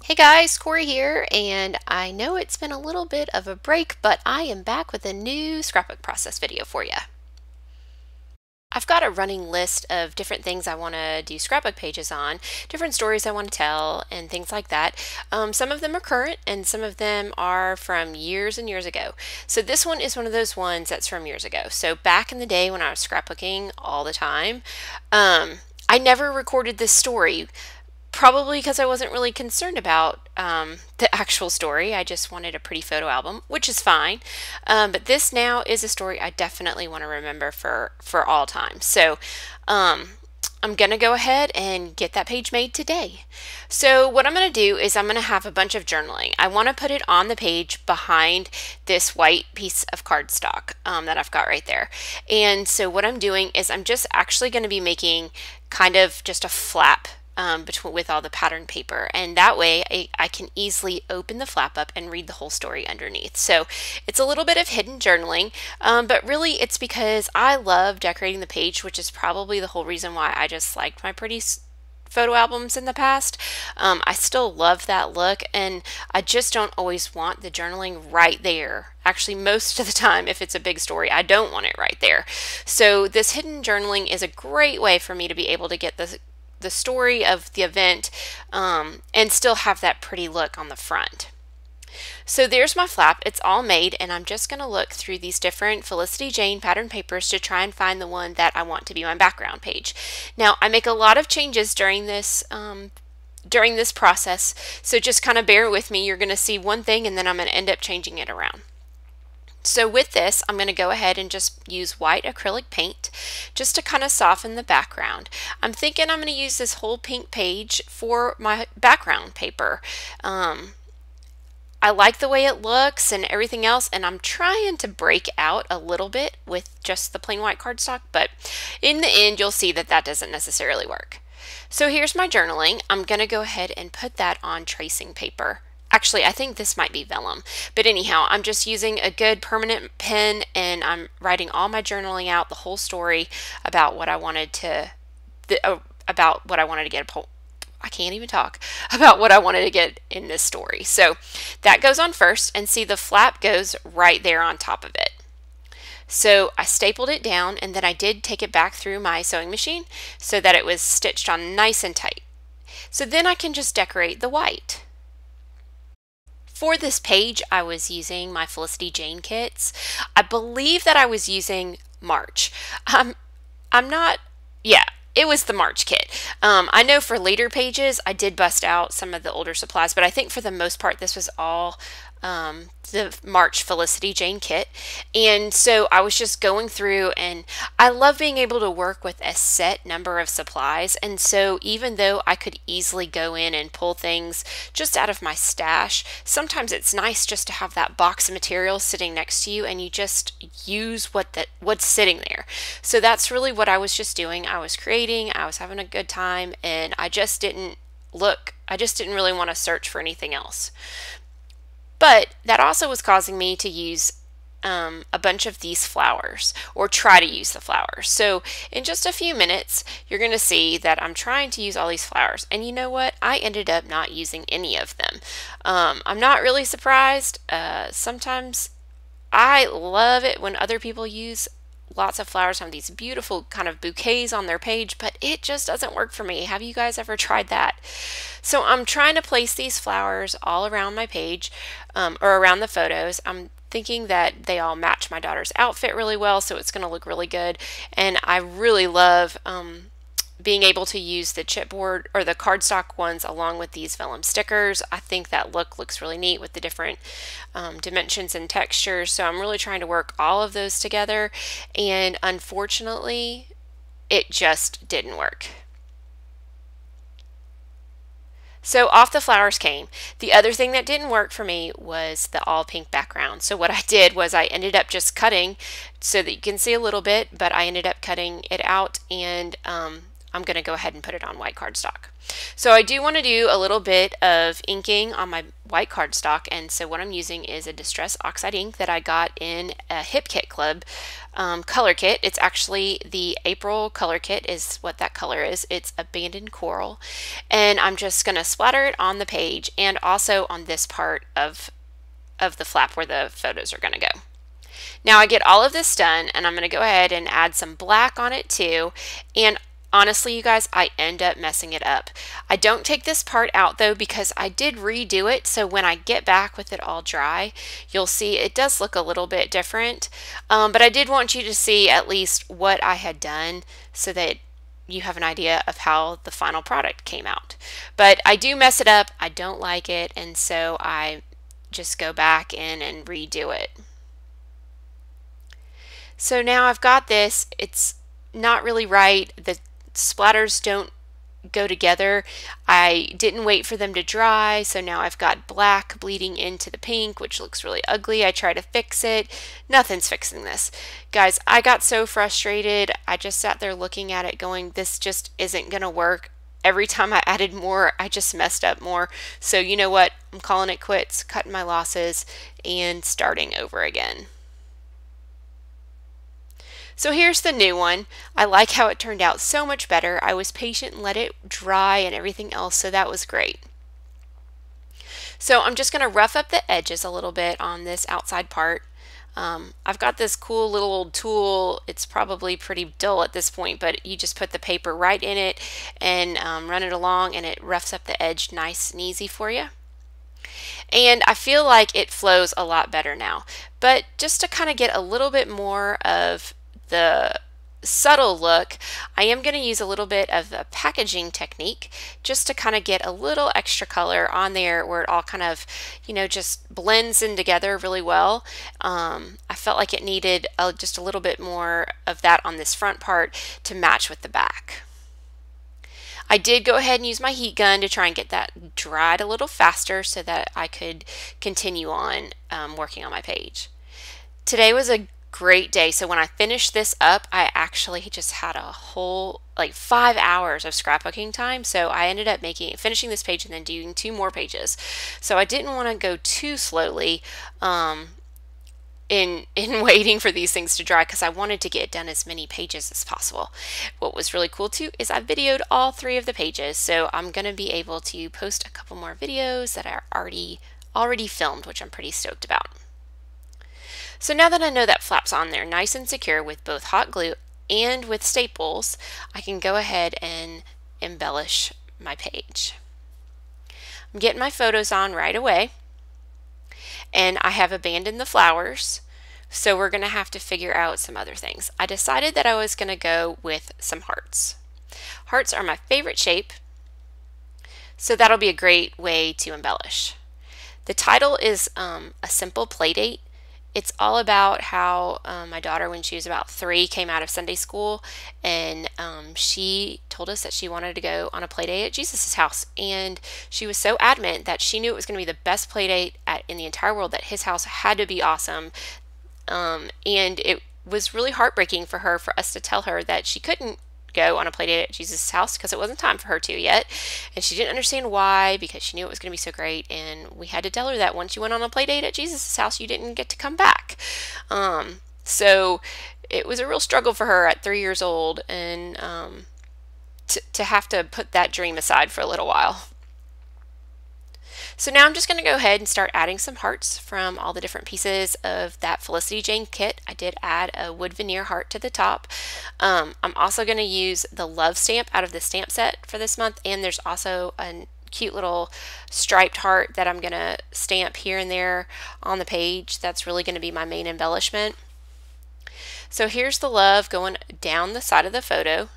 Hey guys, Corey here, and I know it's been a little bit of a break, but I am back with a new Scrapbook Process video for you. I've got a running list of different things I want to do scrapbook pages on, different stories I want to tell, and things like that. Some of them are current, and some of them are from years and years ago. So this one is one of those ones that's from years ago. So back in the day when I was scrapbooking all the time, I never recorded this story. Probably because I wasn't really concerned about the actual story. I just wanted a pretty photo album, which is fine. But this now is a story I definitely want to remember for all time. So I'm going to go ahead and get that page made today. So what I'm going to do is I'm going to have a bunch of journaling. I want to put it on the page behind this white piece of cardstock that I've got right there. And so what I'm doing is I'm just actually going to be making kind of just a flap with all the pattern paper, and that way I can easily open the flap up and read the whole story underneath. So it's a little bit of hidden journaling, but really it's because I love decorating the page, which is probably the whole reason why I just liked my pretty photo albums in the past. I still love that look, and I just don't always want the journaling right there. Actually, most of the time, if it's a big story, I don't want it right there. So this hidden journaling is a great way for me to be able to get the story of the event and still have that pretty look on the front. So there's my flap. It's all made, and I'm just going to look through these different Felicity Jane pattern papers to try and find the one that I want to be my background page. Now, I make a lot of changes during this process, so just kind of bear with me. You're going to see one thing, and then I'm going to end up changing it around. So with this, I'm going to go ahead and just use white acrylic paint just to kind of soften the background. I'm thinking I'm going to use this whole pink page for my background paper. I like the way it looks and everything else, and I'm trying to break out a little bit with just the plain white cardstock, but in the end you'll see that that doesn't necessarily work. So here's my journaling. I'm going to go ahead and put that on tracing paper. Actually, I think this might be vellum, but anyhow, I'm just using a good permanent pen, and I'm writing all my journaling out, the whole story about what I wanted to, about what I wanted to get. I can't even talk about what I wanted to get in this story. So that goes on first, and see the flap goes right there on top of it. So I stapled it down, and then I did take it back through my sewing machine so that it was stitched on nice and tight. So then I can just decorate the white. For this page, I was using my Felicity Jane kits. I believe that I was using March. I'm not, yeah, it was the March kit. I know for later pages, I did bust out some of the older supplies, but I think for the most part, this was all the March Felicity Jane kit. And so I was just going through, and I love being able to work with a set number of supplies. And so even though I could easily go in and pull things just out of my stash, sometimes it's nice just to have that box of materials sitting next to you, and you just use what's sitting there. So that's really what I was just doing. I was creating, I was having a good time, and I just didn't really want to search for anything else. But that also was causing me to use a bunch of these flowers, or try to use the flowers. So in just a few minutes, you're going to see that I'm trying to use all these flowers. And you know what? I ended up not using any of them. I'm not really surprised. Sometimes I love it when other people use lots of flowers, have these beautiful kind of bouquets on their page, but it just doesn't work for me. Have you guys ever tried that? So I'm trying to place these flowers all around my page, or around the photos. I'm thinking that they all match my daughter's outfit really well, so it's going to look really good. And I really love being able to use the chipboard or the cardstock ones along with these vellum stickers. I think that looks really neat with the different dimensions and textures. So I'm really trying to work all of those together, and unfortunately it just didn't work. So off the flowers came. The other thing that didn't work for me was the all pink background. So what I did was I ended up just cutting, so that you can see a little bit, but I ended up cutting it out, and I'm going to go ahead and put it on white cardstock. So I do want to do a little bit of inking on my white cardstock, and so what I'm using is a Distress Oxide ink that I got in a Hip Kit Club color kit. It's actually the April color kit is what that color is. It's Abandoned Coral, and I'm just going to splatter it on the page and also on this part of the flap where the photos are going to go. Now I get all of this done, and I'm going to go ahead and add some black on it too, and honestly, you guys, I end up messing it up. I don't take this part out though because I did redo it, so when I get back with it all dry, you'll see it does look a little bit different, but I did want you to see at least what I had done so that you have an idea of how the final product came out. But I do mess it up, I don't like it, and so I just go back in and redo it. So now I've got this, it's not really right, the splatters don't go together. I didn't wait for them to dry, so now I've got black bleeding into the pink, which looks really ugly. I try to fix it. Nothing's fixing this. Guys, I got so frustrated. I just sat there looking at it going, this just isn't gonna work. Every time I added more, I just messed up more. So you know what? I'm calling it quits, cutting my losses, and starting over again. So here's the new one. I like how it turned out so much better. I was patient and let it dry and everything else, so that was great. So I'm just going to rough up the edges a little bit on this outside part. I've got this cool little old tool. It's probably pretty dull at this point, but you just put the paper right in it and run it along, and it roughs up the edge nice and easy for you. And I feel like it flows a lot better now. But just to kind of get a little bit more of the subtle look, I am going to use a little bit of a packaging technique just to kind of get a little extra color on there where it all kind of, you know, just blends in together really well. I felt like it needed just a little bit more of that on this front part to match with the back. I did go ahead and use my heat gun to try and get that dried a little faster so that I could continue on working on my page. Today was a great day. So when I finished this up, I actually just had a whole like 5 hours of scrapbooking time. So I ended up finishing this page and then doing 2 more pages. So I didn't want to go too slowly in waiting for these things to dry because I wanted to get done as many pages as possible. What was really cool too is I videoed all 3 of the pages. So I'm going to be able to post a couple more videos that are already filmed, which I'm pretty stoked about. So now that I know that flap's on there nice and secure with both hot glue and with staples, I can go ahead and embellish my page. I'm getting my photos on right away, and I have abandoned the flowers, so we're going to have to figure out some other things. I decided that I was going to go with some hearts. Hearts are my favorite shape, so that'll be a great way to embellish. The title is a simple playdate. It's all about how my daughter, when she was about 3, came out of Sunday school, and she told us that she wanted to go on a play date at Jesus' house. And she was so adamant that she knew it was going to be the best play date in the entire world, that his house had to be awesome. And it was really heartbreaking for her, for us to tell her that she couldn't go on a play date at Jesus' house because it wasn't time for her to yet, and she didn't understand why, because she knew it was going to be so great, and we had to tell her that once you went on a play date at Jesus' house, you didn't get to come back. So it was a real struggle for her at 3 years old, and to have to put that dream aside for a little while. So now I'm just going to go ahead and start adding some hearts from all the different pieces of that Felicity Jane kit. I did add a wood veneer heart to the top. I'm also going to use the love stamp out of the stamp set for this month, and there's also a cute little striped heart that I'm going to stamp here and there on the page. That's really going to be my main embellishment. So here's the love going down the side of the photo.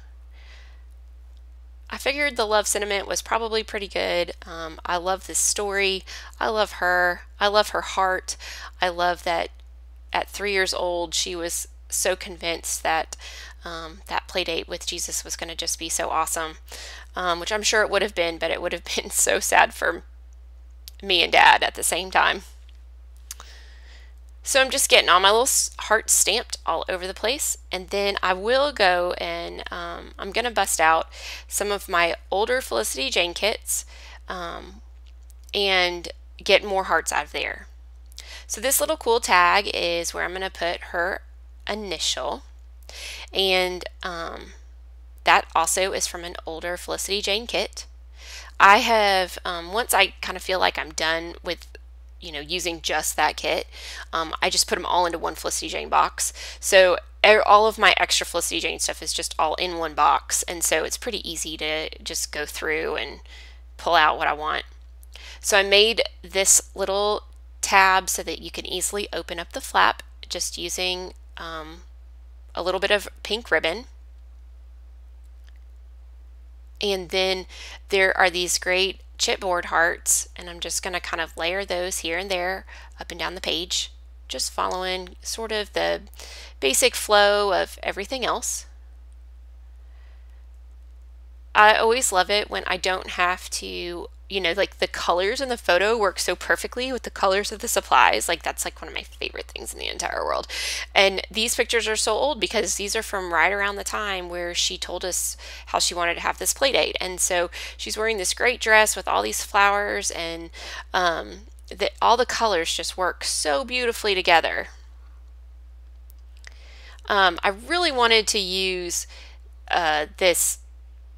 I figured the love sentiment was probably pretty good. I love this story. I love her. I love her heart. I love that at 3 years old she was so convinced that that play date with Jesus was going to just be so awesome, which I'm sure it would have been, but it would have been so sad for me and Dad at the same time. So I'm just getting all my little hearts stamped all over the place, and then I will go and I'm going to bust out some of my older Felicity Jane kits and get more hearts out of there. So this little cool tag is where I'm going to put her initial, and that also is from an older Felicity Jane kit. I have, once I kind of feel like I'm done with using just that kit, I just put them all into one Felicity Jane box. So all of my extra Felicity Jane stuff is just all in one box, and so it's pretty easy to just go through and pull out what I want. So I made this little tab so that you can easily open up the flap just using a little bit of pink ribbon. And then there are these great chipboard hearts, and I'm just going to kind of layer those here and there up and down the page, just following sort of the basic flow of everything else. I always love it when I don't have to, like the colors in the photo work so perfectly with the colors of the supplies. Like that's like one of my favorite things in the entire world. And these pictures are so old because these are from right around the time where she told us how she wanted to have this play date. And so she's wearing this great dress with all these flowers, and all the colors just work so beautifully together. I really wanted to use this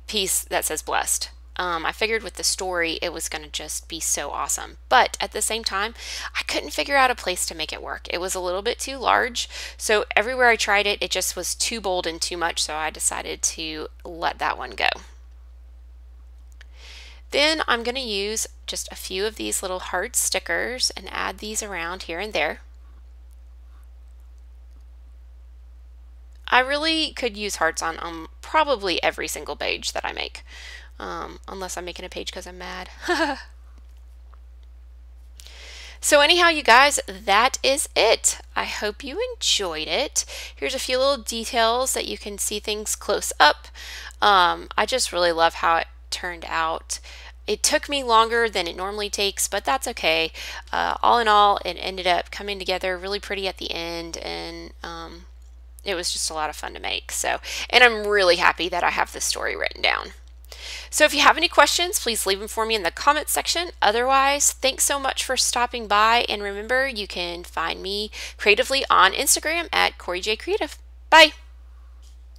piece that says blessed. I figured with the story it was going to just be so awesome, but at the same time I couldn't figure out a place to make it work. It was a little bit too large, so everywhere I tried it, it just was too bold and too much, so I decided to let that one go. Then I'm going to use just a few of these little heart stickers and add these around here and there. I really could use hearts on probably every single page that I make, unless I'm making a page because I'm mad. So anyhow, you guys, that is it. I hope you enjoyed it. Here's a few little details that you can see things close up. I just really love how it turned out. It took me longer than it normally takes, but that's okay. All in all, it ended up coming together really pretty at the end, and it was just a lot of fun to make. And I'm really happy that I have this story written down. So if you have any questions, please leave them for me in the comments section. Otherwise, thanks so much for stopping by. And remember, you can find me creatively on Instagram at Corrie J Creative. Bye.